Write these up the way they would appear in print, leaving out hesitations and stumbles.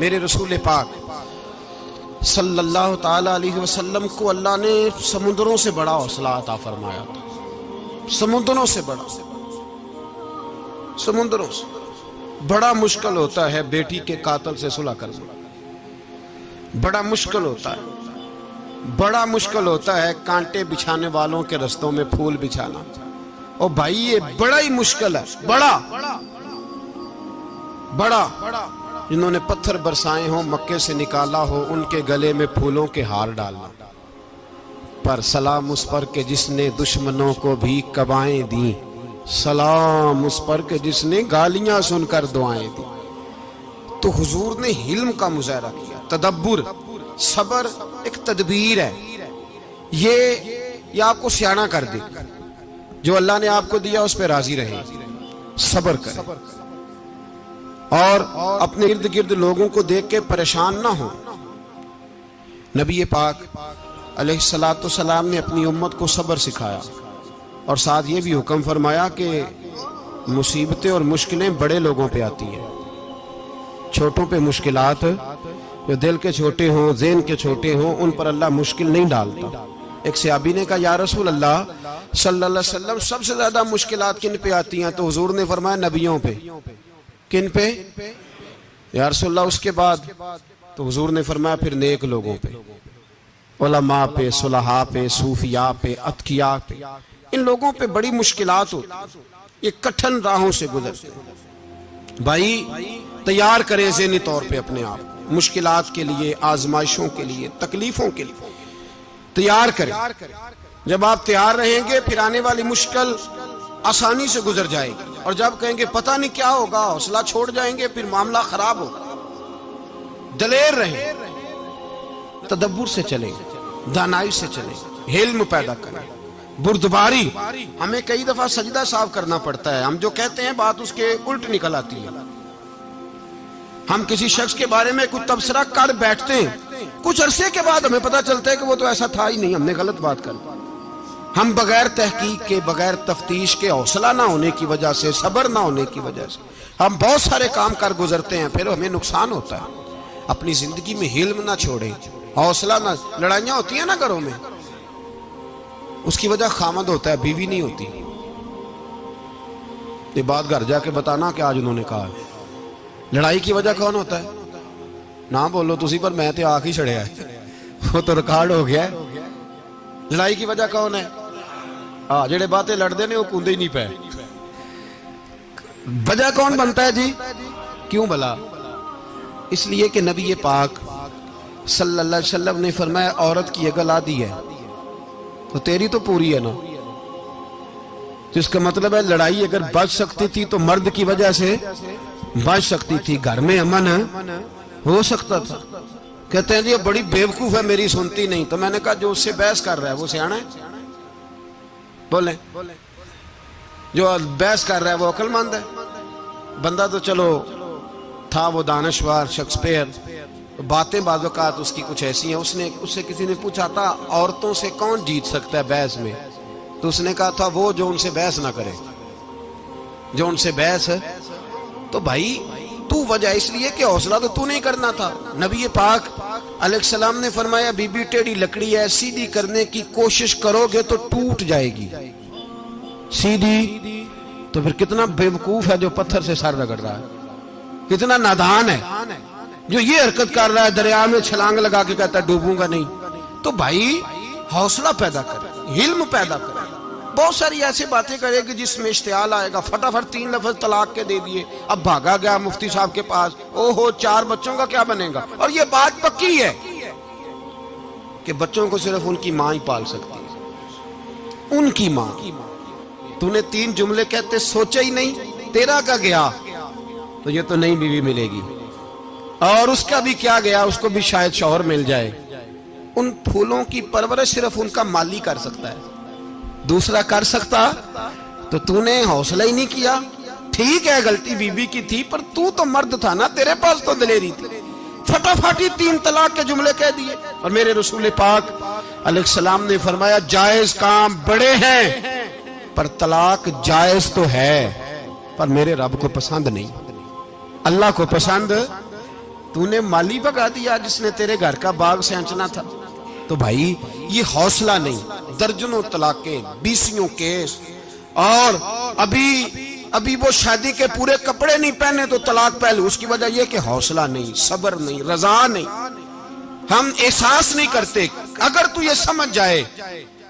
मेरे रसूल पाक सल्लल्लाहु ताला अलैहि वसल्लम को अल्लाह ने समुद्रों से बड़ा हौसला अता फरमाया था। समुद्रों से बड़ा, समुद्रों से बड़ा मुश्किल होता है बेटी के कातिल से सुलह करना। बड़ा मुश्किल होता है, बड़ा मुश्किल होता है कांटे बिछाने वालों के रस्तों में फूल बिछाना। ओ भाई ये बड़ा ही मुश्किल है, बड़ा बड़ा। जिन्होंने पत्थर बरसाए हो, मक्के से निकाला हो, उनके गले में फूलों के हार डालना। पर सलाम उस पर के जिसने दुश्मनों को भी कबाएं दी, सलाम उस पर के जिसने गालियां सुनकर दुआएं दी। तो हुजूर ने हिल्म का मुजाहरा किया, तदब्बुर, सबर एक तदबीर है। ये आपको सियाना कर दे। जो अल्लाह ने आपको दिया उस पर राजी रहे, सबर करें और अपने इर्द गिर्द लोगों को देख के परेशान ना हो। नबी पाक अलैहिस्सलातु सलाम ने अपनी उम्मत को सबर सिखाया और साथ ये भी हुक्म फरमाया कि मुसीबतें और मुश्किलें बड़े लोगों पे आती हैं, छोटों पे मुश्किलात, जो दिल के छोटे हों, ज़हन के छोटे हों, उन पर अल्लाह मुश्किल नहीं डालता। एक सहाबी ने कहा, या रसूल अल्लाह सल्लल्लाहु अलैहि वसल्लम, सबसे ज्यादा मुश्किलात किन पे आती हैं? तो हुजूर ने फरमाया नबियों पे। किन पे? या रसूल अल्लाह उसके बाद? तो हुजूर ने फरमाया फिर नेक लोगों पे, उलमा पे, सुलहा पे, सूफिया पे, अतकिया पे। इन लोगों पे बड़ी मुश्किलात होती, ये कठिन राहों से गुजरते। भाई तैयार करें ज़हनी तौर पे अपने आप मुश्किलात के लिए, आजमाइशों के लिए, तकलीफों के लिए तैयार करें। जब आप तैयार रहेंगे फिर आने वाली मुश्किल आसानी से गुजर जाएगी। और जब कहेंगे पता नहीं क्या होगा, हौसला छोड़ जाएंगे, फिर मामला खराब होगा। दलेर रहें, तदब्बुर से चलें, दानाई से चलें, हिल्म पैदा करें, बुर्दबारी। हमें कई दफा सजदा साफ करना पड़ता है, हम जो कहते हैं बात उसके उल्ट निकल आती है। हम किसी शख्स के बारे में कुछ तबसरा कर बैठते हैं, कुछ अरसे के बाद हमें पता चलता है कि वो तो ऐसा था ही नहीं, हमने गलत बात कर। हम बगैर तहकीक के, बगैर तफ्तीश के, हौसला ना होने की वजह से, सब्र ना होने की वजह से हम बहुत सारे काम कर गुजरते हैं, फिर हमें नुकसान होता है। अपनी जिंदगी में हिल्म ना छोड़ें, हौसला ना। लड़ाइयां होती है ना घरों में, उसकी वजह खामद होता है, बीवी नहीं होती। ये बात घर जाके बताना कि आज उन्होंने कहा। लड़ाई की वजह कौन होता है? ना बोलो तुसी, पर मैं तो आख ही छड़िया है, वो तो रिकॉर्ड हो गया है। लड़ाई की वजह कौन है? हाँ, जेड़े बातें लड़ते ने वो कूदे ही नहीं पे। वजह कौन बनता है जी? क्यों भला? इसलिए कि नबी पाक सल्लल्लाहु अलैहि वसल्लम ने फरमाया औरत की अगल आदि है तो तेरी तो पूरी है ना। तो इसका मतलब है लड़ाई अगर बच सकती थी तो मर्द की वजह से बच सकती थी, घर में अमन हो सकता था। कहते हैं जी ये बड़ी बेवकूफ है, मेरी सुनती नहीं। तो मैंने कहा जो उससे बहस कर रहा है वो सियाना है? बोले जो बहस कर रहा है वो अक्लमंद है? बंदा तो चलो था वो दानश्वर शेक्सपियर, बातें बाज़ औक़ात उसकी कुछ ऐसी हैं। उससे किसी ने पूछा था औरतों से कौन जीत सकता है बहस में, तो उसने कहा था वो जो उनसे बहस ना करे, जो उनसे बहस है। तो भाई तू वजह इसलिए कि हौसला तो तू नहीं करना था। नबी पाक अलैहिस्सलाम ने फरमाया बीबी टेढ़ी लकड़ी है, सीधी करने की कोशिश करोगे तो टूट जाएगी। सीधी तो फिर कितना बेवकूफ है जो पत्थर से सर रगड़ रहा है, कितना नादान है जो ये हरकत कर रहा है, दरिया में छलांग लगा के कहता है डूबूंगा नहीं। तो भाई हौसला पैदा करे, हिल्म पैदा करे। बहुत सारी ऐसी बातें करेगी जिसमें इश्तियाल आएगा, फटाफट 3 लफ्ज तलाक के दे दिए, अब भागा गया मुफ्ती साहब के पास, ओहो 4 बच्चों का क्या बनेगा। और ये बात पक्की है कि बच्चों को सिर्फ उनकी मां ही पाल सकती है, उनकी मां। तूने 3 जुमले कहते सोचा ही नहीं, तेरा का गया तो ये तो नई बीवी मिलेगी, और उसका भी क्या गया, उसको भी शायद शौहर मिल जाए। उन फूलों की परवरिश सिर्फ उनका माली कर सकता है, दूसरा कर सकता। तो तूने हौसला ही नहीं किया। ठीक है गलती बीबी की थी, पर तू तो मर्द था ना, तेरे पास तो दलेरी थी। फटाफट ही 3 तलाक के जुमले कह दिए। और मेरे रसूल पाक अलैहिस्सलाम ने फरमाया जायज काम बड़े हैं, पर तलाक जायज तो है, पर मेरे रब को पसंद नहीं, अल्लाह को पसंद तूने माली भगा दिया जिसने तेरे घर का बाग सेंचना था। तो भाई ये हौसला नहीं, दर्जनों तलाकें, 20 केस, और अभी वो शादी के पूरे कपड़े नहीं पहने तो तलाक पहले। उसकी वजह यह कि हौसला नहीं, सब्र नहीं, रजा नहीं, हम एहसास नहीं करते। अगर तू ये समझ जाए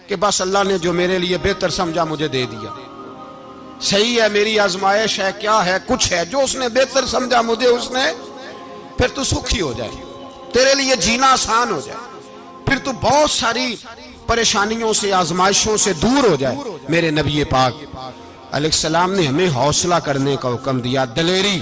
कि बस अल्लाह ने जो मेरे लिए बेहतर समझा मुझे दे दिया, सही है, मेरी आजमाइश है, क्या है, कुछ है जो उसने बेहतर समझा मुझे, उसने, फिर तू सुखी हो जाए, तेरे लिए जीना आसान हो जाए, फिर तू बहुत सारी परेशानियों से, आजमाइशों से दूर हो जाए। मेरे नबी पाक अलैहिस्सलाम ने हमें हौसला करने का हुक्म दिया, दलेरी।